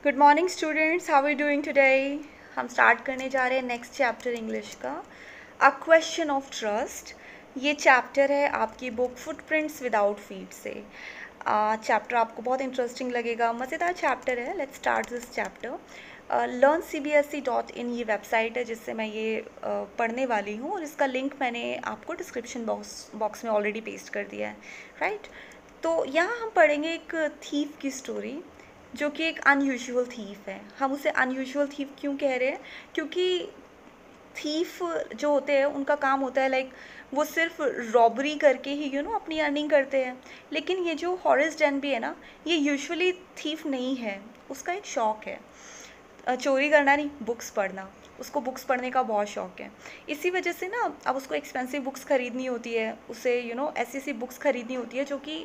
Good morning students, how are doing today. हम start करने जा रहे हैं नेक्स्ट चैप्टर इंग्लिश का, अ क्वेश्चन ऑफ ट्रस्ट। ये चैप्टर है आपकी बुक फुटप्रिंट्स विदाउट फीट से। चैप्टर आपको बहुत इंटरेस्टिंग लगेगा, मज़ेदार चैप्टर है। Let's start this chapter. learncbse.in ये वेबसाइट है जिससे मैं ये पढ़ने वाली हूँ, और इसका लिंक मैंने आपको डिस्क्रिप्शन बॉक्स में ऑलरेडी पेस्ट कर दिया है, राइट। तो यहाँ हम पढ़ेंगे एक थीफ की स्टोरी, जो कि एक अनयूजुअल थीफ है। हम उसे अनयूजुअल थीफ क्यों कह रहे हैं? क्योंकि थीफ जो होते हैं उनका काम होता है लाइक वो सिर्फ रॉबरी करके ही अपनी अर्निंग करते हैं। लेकिन ये जो हॉरेस डेनबी है ना, ये यूजुअली थीफ नहीं है, उसका एक शौक है। चोरी करना नहीं, बुक्स पढ़ना। उसको बुक्स पढ़ने का बहुत शौक है। इसी वजह से ना अब उसको एक्सपेंसिव बुक्स खरीदनी होती है, उसे ऐसी ऐसी बुक्स खरीदनी होती है जो कि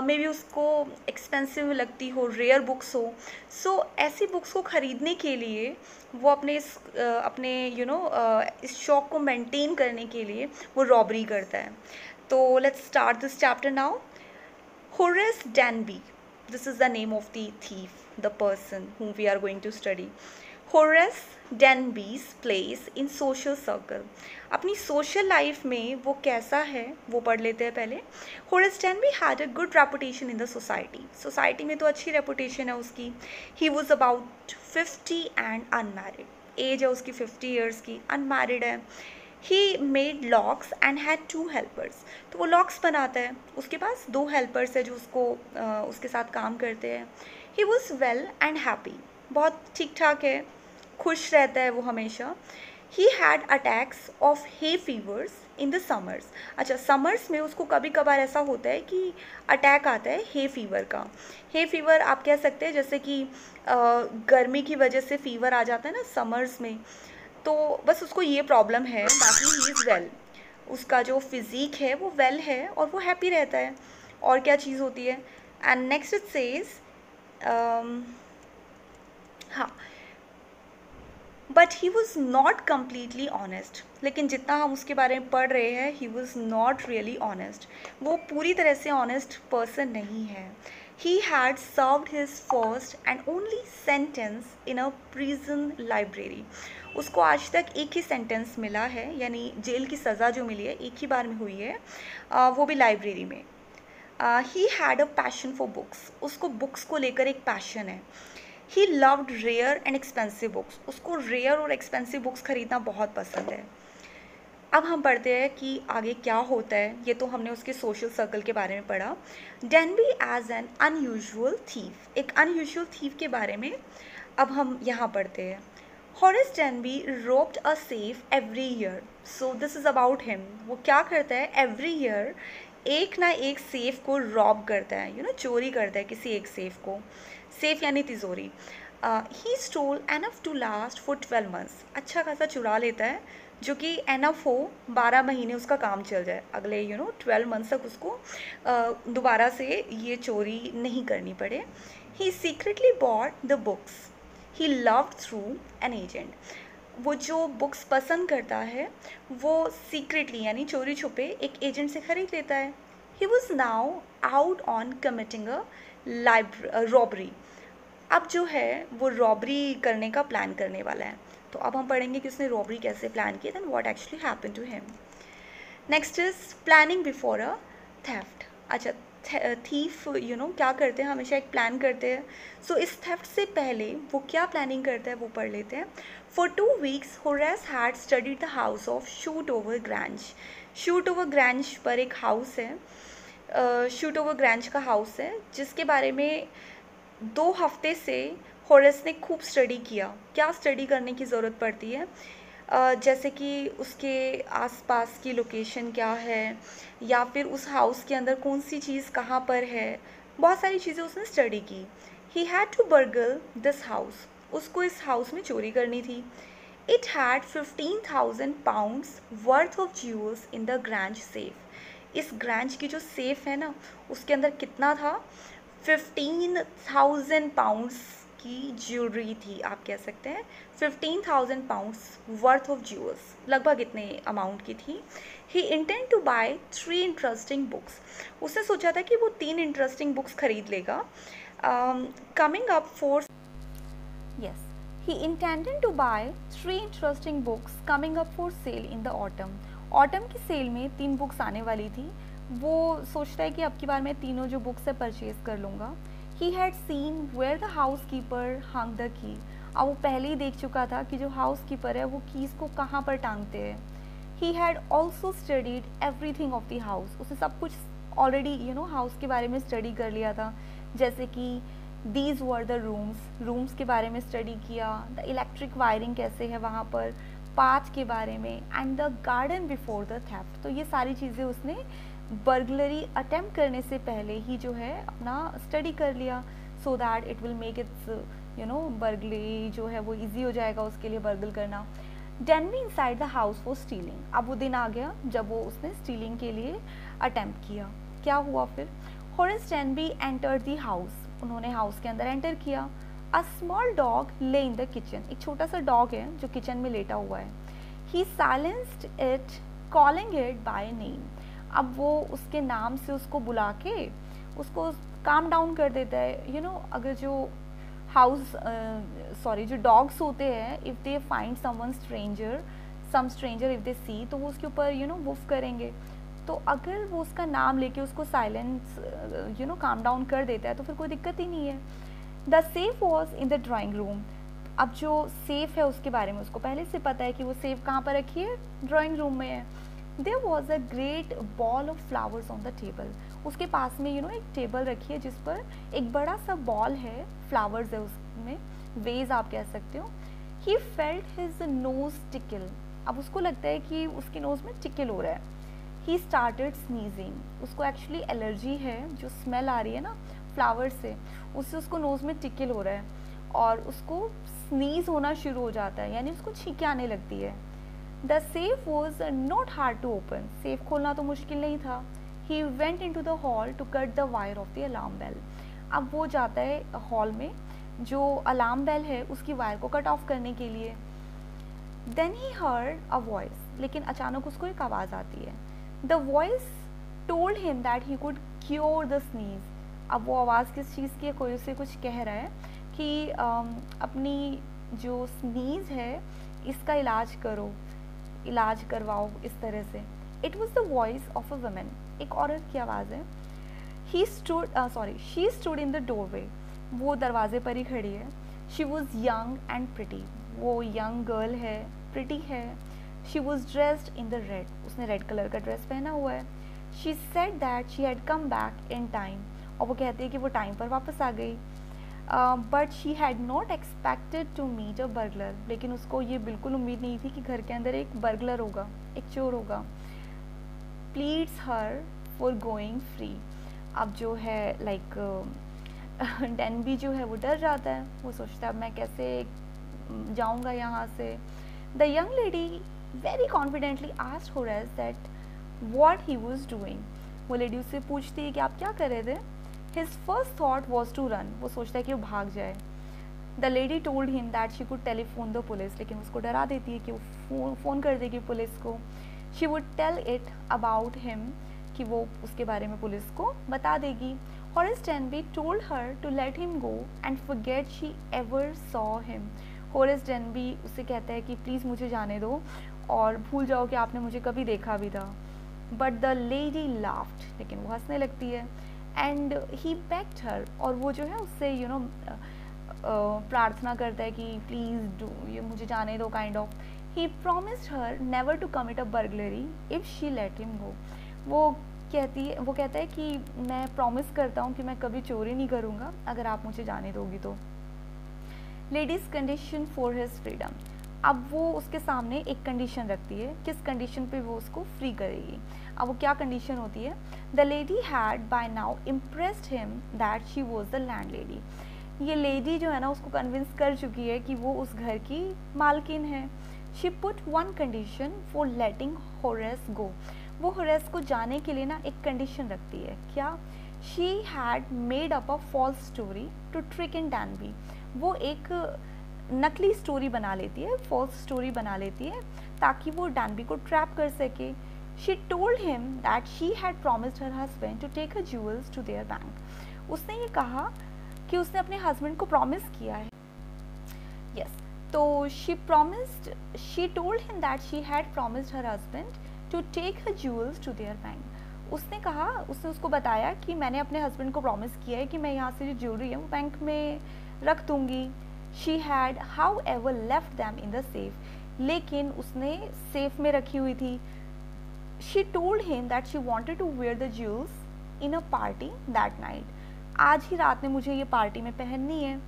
मे बी उसको एक्सपेंसिव लगती हो, रेयर बुक्स हो। सो ऐसी बुक्स को ख़रीदने के लिए वो अपने इस शौक को मेंटेन करने के लिए वो रॉबरी करता है। तो let's start this chapter now. Horace Danby. This is the name of the thief, the person whom we are going to study. Horace Danby's place in social circle. अपनी social life में वो कैसा है वो पढ़ लेते हैं पहले। Horace Danby had a good reputation in the society. Society में तो अच्छी reputation है उसकी. He was about 50 and unmarried. Age है उसकी 50 years की, unmarried है. He made locks and had 2 helpers. तो वो लॉक्स बनाता है, उसके पास 2 हेल्पर्स है जो उसके साथ काम करते हैं। He was well and happy. बहुत ठीक ठाक है, खुश रहता है वो हमेशा। He had attacks of hay fevers in the summers. अच्छा, समर्स में उसको कभी कभार ऐसा होता है कि अटैक आता है हे फीवर का। हे फीवर आप कह सकते हैं जैसे कि गर्मी की वजह से फीवर आ जाता है ना समर्स में, तो बस उसको ये प्रॉब्लम है। बाकी ही इज़ वेल, उसका जो फिज़ीक है वो वेल है और वो हैप्पी रहता है। और क्या चीज़ होती है? एंड नेक्स्ट इट सेज, हाँ, but he was not completely honest. लेकिन जितना हम उसके बारे में पढ़ रहे हैं, he was not really honest. वो पूरी तरह से ऑनेस्ट पर्सन नहीं है। He had served his first and only sentence in a prison library. उसको आज तक एक ही सेंटेंस मिला है, यानी जेल की सज़ा जो मिली है एक ही बार में हुई है, वो भी लाइब्रेरी में। He had a passion for books. उसको बुक्स को लेकर एक पैशन है। He loved rare and expensive books. उसको रेयर और एक्सपेंसिव बुक्स खरीदना बहुत पसंद है। अब हम पढ़ते हैं कि आगे क्या होता है। ये तो हमने उसके सोशल सर्कल के बारे में पढ़ा। Denby as an unusual thief, एक अनयूजुअल थीफ के बारे में अब हम यहाँ पढ़ते हैं। Horace Denby robbed a safe every year. So this is about him. वो क्या करता है? Every year एक ना एक सेफ को रॉब करता है, चोरी करता है किसी एक सेफ को। सेफ यानी तिजोरी। He stole enough to last for 12 months. अच्छा खासा चुरा लेता है जो कि एनफ हो, 12 महीने उसका काम चल जाए, अगले 12 months तक उसको दोबारा से ये चोरी नहीं करनी पड़े। He secretly bought the books he loved through an agent. वो जो बुक्स पसंद करता है वो सीक्रेटली यानी चोरी छुपे एक एजेंट से ख़रीद लेता है। He was now out on committing a robbery. अब जो है वो रॉबरी करने का प्लान करने वाला है। तो अब हम पढ़ेंगे कि उसने रॉबरी कैसे प्लान की, then what actually happen to him. Next is planning before a theft. अच्छा, थीफ क्या करते हैं, हमेशा एक प्लान करते हैं। सो इस थेफ्ट से पहले वो क्या प्लानिंग करते हैं वो पढ़ लेते हैं। For 2 weeks Horace had studied the house of Shoot Over Grange. Shoot Over Grange पर एक हाउस है, शूट ओवर ग्रैंज का हाउस है, जिसके बारे में 2 हफ्ते से होरेस ने खूब स्टडी किया। क्या स्टडी करने की ज़रूरत पड़ती है? जैसे कि उसके आसपास की लोकेशन क्या है, या फिर उस हाउस के अंदर कौन सी चीज़ कहाँ पर है, बहुत सारी चीज़ें उसने स्टडी की। He had to burgle this house. उसको इस हाउस में चोरी करनी थी। It had 15,000 pounds worth of jewels in the Grange safe. इस ग्रैंज की जो सेफ है ना, उसके अंदर कितना था? 15,000 pounds की ज्वेलरी थी, आप कह सकते हैं 15,000 pounds वर्थ ऑफ ज्यूल्स, लगभग इतने अमाउंट की थी। He intended to buy 3 interesting books. उसने सोचा था कि वो 3 इंटरेस्टिंग बुक्स खरीद लेगा। Coming up for Yes, he intended to buy 3 interesting books coming up for sale in the autumn. Autumn की सेल में 3 बुक्स आने वाली थी. वो सोचता है कि अब की बार मैं तीनों जो बुक्स है परचेज कर लूँगा. He had seen where the housekeeper hung the key. अब वो पहले ही देख चुका था कि जो हाउस कीपर है वो कीज़ को कहाँ पर टांगते हैं. He had also studied everything of the house. उसने सब कुछ ऑलरेडी हाउस के बारे में स्टडी कर लिया था. जैसे कि दीज वर द रूम्स के बारे में स्टडी किया, द इलेक्ट्रिक वायरिंग कैसे है वहाँ पर, पाथ के बारे में, and the garden before the theft. तो ये सारी चीज़ें उसने बर्गलरी अटेम्प्ट करने से पहले ही जो है अपना स्टडी कर लिया, so that it will make it's burglary जो है वो ईजी हो जाएगा उसके लिए बर्गल करना. Danby inside the house for stealing. अब वो दिन आ गया जब वो उसने स्टीलिंग के लिए अटेम्प्ट किया. क्या हुआ फिर? Horace Danby entered the house. उन्होंने हाउस के अंदर एंटर किया. अ स्मॉल डॉग ले इन द किचन. एक छोटा सा डॉग है जो किचन में लेटा हुआ है. He silenced it calling it by name. अब वो उसके नाम से उसको बुला के उसको काम डाउन कर देता है. अगर जो जो डॉग्स होते हैं, if they find some stranger if they see, तो वो उसके ऊपर वुफ करेंगे. तो अगर वो उसका नाम लेके उसको साइलेंस काम डाउन कर देता है तो फिर कोई दिक्कत ही नहीं है. The safe was in the drawing room. अब जो सेफ है उसके बारे में उसको पहले से पता है कि वो सेफ कहाँ पर रखी है, ड्राइंग रूम में है. There was a great bowl of flowers on the table. उसके पास में एक टेबल रखी है जिस पर एक बड़ा सा बॉल है, फ्लावर्स है उसमें, वेज आप कह सकते हो. He felt his nose tackle. अब उसको लगता है कि उसके नोज में टिकल हो रहा है. He started sneezing. उसको एक्चुअली एलर्जी है, जो स्मेल आ रही है ना फ्लावर से, उससे उसको नोज़ में टिकल हो रहा है और उसको स्नीज़ होना शुरू हो जाता है, यानी उसको छींकें आने लगती है. The safe was not hard to open. सेफ खोलना तो मुश्किल नहीं था. He went into the hall to cut the wire of the alarm bell. अब वो जाता है हॉल में, जो अलार्म बेल है उसकी वायर को कट ऑफ करने के लिए. Then he heard a voice. लेकिन अचानक उसको एक आवाज़ आती है. The voice told him that he could cure the sneeze. अब वो आवाज़ किस चीज़ की है, कोई उसे कुछ कह रहा है कि अपनी जो स्नीज़ है इसका इलाज करो, इलाज करवाओ, इस तरह से. It was the voice of a woman. एक औरत की आवाज़ है. She stood in the doorway. वो दरवाजे पर ही खड़ी है. She was young and pretty. वो यंग गर्ल है, प्रिटी है. She was dressed in the red. उसने रेड कलर का ड्रेस पहना हुआ है. She said that she had come back in time. और वो कहती है कि वो टाइम पर वापस आ गई. But she had not expected to meet a burglar. लेकिन उसको ये बिल्कुल उम्मीद नहीं थी कि घर के अंदर एक बर्गलर होगा, एक चोर होगा. Pleads her for going free. अब जो है डेनबी जो है वो डर जाता है. वो सोचता है अब मैं कैसे जाऊंगा यहाँ से. The young lady very confidently asked Horace that what he was doing. वो लेडी उससे पूछती है कि आप क्या कर रहे थे. His first thought was to run. वो सोचता है कि वो भाग जाए. The lady told him that she could telephone the police. लेकिन उसको डरा देती है कि वो फ़ोन कर देगी पुलिस को. She would tell it about him, कि वो उसके बारे में पुलिस को बता देगी. Horace Denby told her to let him go and forget she ever saw him. Horace Denby उससे कहता है कि प्लीज़ मुझे जाने दो और भूल जाओ कि आपने मुझे कभी देखा भी था. But the lady laughed. लेकिन वो हंसने लगती है. एंड ही बेग्ड हर. और वो जो है उससे प्रार्थना करता है कि प्लीज़ डू, ये मुझे जाने दो, kind of. He promised her never to commit a burglary if she let him go. वो कहता है कि मैं प्रॉमिस करता हूँ कि मैं कभी चोरी नहीं करूँगा अगर आप मुझे जाने दोगी तो. Ladies condition for his freedom. अब वो उसके सामने एक कंडीशन रखती है, किस कंडीशन पे वो उसको फ्री करेगी. अब वो क्या कंडीशन होती है. The lady had by now impressed him that she was the landlady. ये लेडी जो है ना उसको कन्विंस कर चुकी है कि वो उस घर की मालकिन है. She put one condition for letting Horace go. वो होरेस को जाने के लिए ना एक कंडीशन रखती है. क्या? She had made up a false story to trick in Denby. वो एक नकली स्टोरी बना लेती है, फॉल्स स्टोरी बना लेती है ताकि वो डेनबी को ट्रैप कर सके. She told him that she had promised her husband to take her jewels to their bank. उसने ये कहा कि उसने अपने हस्बैंड को प्रॉमिस किया है Yes. So she told him that she had promised her husband to take her jewels to their bank. उसने उसको बताया कि मैंने अपने हस्बैंड को प्रॉमिस किया है कि मैं यहाँ से जो ज्वेलरी है वो बैंक में रख दूँगी. She had however left them in the safe. लेकिन उसने सेफ में रखी हुई थी. She told him that she wanted to wear the jewels in a party that night. आज ही रात में मुझे ये पार्टी में पहननी है.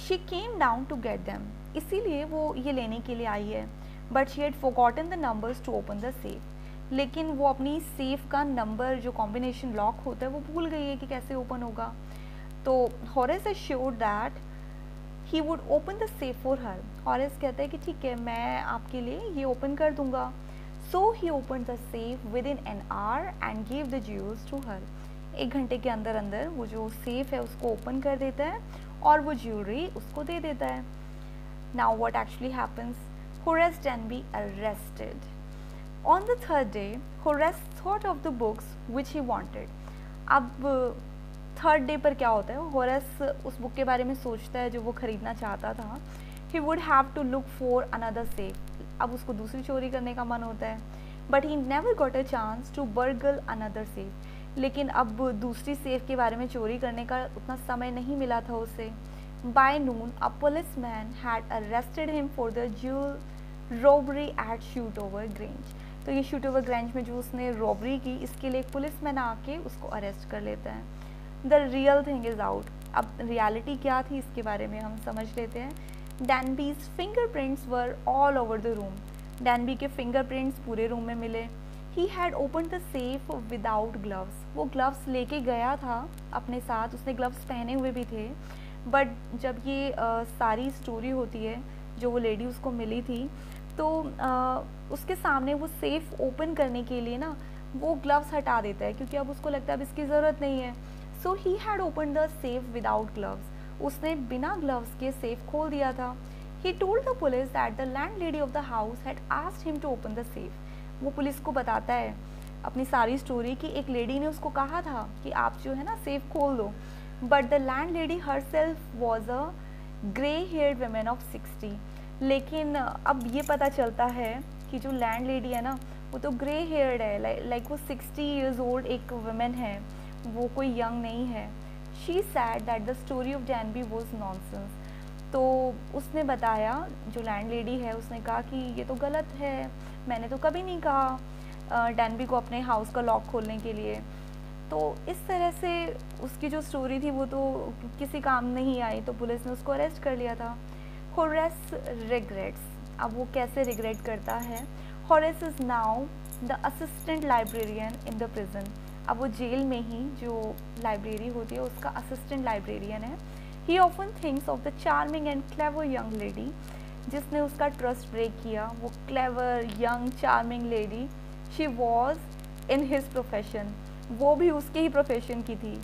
She came down to get them. इसीलिए वो ये लेने के लिए आई है. But she had forgotten the numbers to open the safe. लेकिन वो अपनी सेफ का नंबर जो कॉम्बिनेशन लॉक होता है वो भूल गई है कि कैसे ओपन होगा. तो Horace assured that he would open the safe for her. Horace कहता है कि ठीक है मैं आपके लिए ये ओपन कर दूंगा. So he opened the safe within an hour and gave the jewels to her. 1 घंटे के अंदर अंदर वो जो सेफ है उसको ओपन कर देता है और वो ज्वेलरी उसको दे देता है. Now what actually happens? Horace Denby arrested. On the third day, Horace thought of the books which he wanted. अब थर्ड डे पर क्या होता है? होरेस उस बुक के बारे में सोचता है जो वो खरीदना चाहता था. He would have to look for another safe. अब उसको दूसरी चोरी करने का मन होता है. But he never got a chance to burgle another safe. लेकिन अब दूसरी सेफ के बारे में चोरी करने का उतना समय नहीं मिला था उसे. By noon, a policeman had arrested him for the jewel robbery at Shootover Grange. तो ये शूटओवर ग्रेंज में जो उसने रॉबरी की इसके लिए एक पुलिसमैन आके उसको अरेस्ट कर लेता है. The real thing is out. अब रियलिटी क्या थी इसके बारे में हम समझ लेते हैं. Danby's fingerprints were all over the room. Danby के फिंगरप्रिंट्स पूरे रूम में मिले. He had open the safe without gloves. वो ग्लव्स लेके गया था अपने साथ, उसने ग्लव्स पहने हुए भी थे. बट जब ये सारी स्टोरी होती है जो वो लेडी उसको मिली थी तो उसके सामने वो सेफ ओपन करने के लिए ना वो ग्लव्स हटा देता है क्योंकि अब उसको लगता है अब इसकी ज़रूरत नहीं है. So he had open the safe without gloves. उसने बिना ग्लव्स के सेफ खोल दिया था. He told the police that the landlady of the house had asked him to open the safe. वो पुलिस को बताता है अपनी सारी स्टोरी कि एक लेडी ने उसको कहा था कि आप जो है ना सेफ खोल दो. But the land lady her self was a grey heard women of 60. लेकिन अब ये पता चलता है कि जो लैंड लेडी है ना वो तो ग्रे हेयर्ड है. लाइक वो 60 ईयर्स ओल्ड एक वुमेन है, वो कोई यंग नहीं है. She said that the story of डैनबी was nonsense. तो उसने बताया, जो लैंड लेडी है उसने कहा कि ये तो गलत है, मैंने तो कभी नहीं कहा डैनबी को अपने हाउस का लॉक खोलने के लिए. तो इस तरह से उसकी जो स्टोरी थी वो तो किसी काम नहीं आई, तो पुलिस ने उसको अरेस्ट कर लिया था. Horace regrets. अब वो कैसे रिग्रेट करता है? Horace is now the assistant librarian in the prison. अब वो जेल में ही जो लाइब्रेरी होती है उसका असिस्टेंट लाइब्रेरियन है. ही often thinks of the charming and clever young lady जिसने उसका ट्रस्ट ब्रेक किया. वो clever young charming lady, she was in his profession. वो भी उसके ही प्रोफेशन की थी.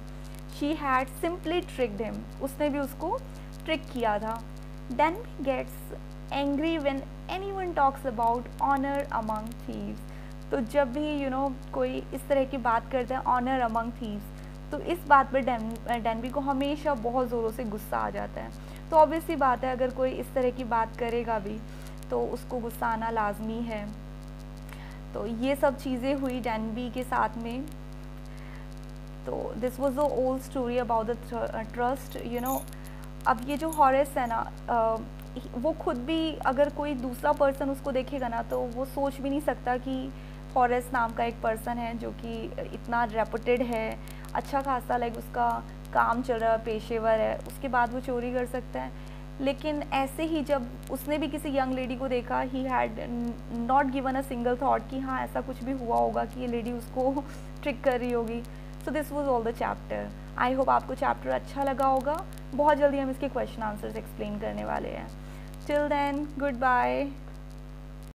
She had simply tricked him. उसने भी उसको ट्रिक किया था. Denby gets angry when anyone talks about honor among thieves. तो जब भी कोई इस तरह की बात करता है honor among thieves, तो इस बात पर डैनबी को हमेशा बहुत ज़ोरों से गुस्सा आ जाता है. तो ऑब्वियस सी बात है अगर कोई इस तरह की बात करेगा भी तो उसको गुस्सा आना लाजमी है. तो ये सब चीज़ें हुई डैनबी के साथ में. तो this was the old story about the trust. अब ये जो हॉरेस है ना वो खुद भी अगर कोई दूसरा पर्सन उसको देखेगा ना तो वो सोच भी नहीं सकता कि हॉरेस नाम का एक पर्सन है जो कि इतना रेपुटेड है, अच्छा खासा लाइक उसका काम चल रहा है, पेशेवर है, उसके बाद वो चोरी कर सकता है. लेकिन ऐसे ही जब उसने भी किसी यंग लेडी को देखा, he had not given a single thought कि हाँ ऐसा कुछ भी हुआ होगा कि ये लेडी उसको ट्रिक कर रही होगी. So this was all the chapter. I hope आपको चैप्टर अच्छा लगा होगा. बहुत जल्दी हम इसके क्वेश्चन आंसर्स एक्सप्लेन करने वाले हैं. Till then, good bye.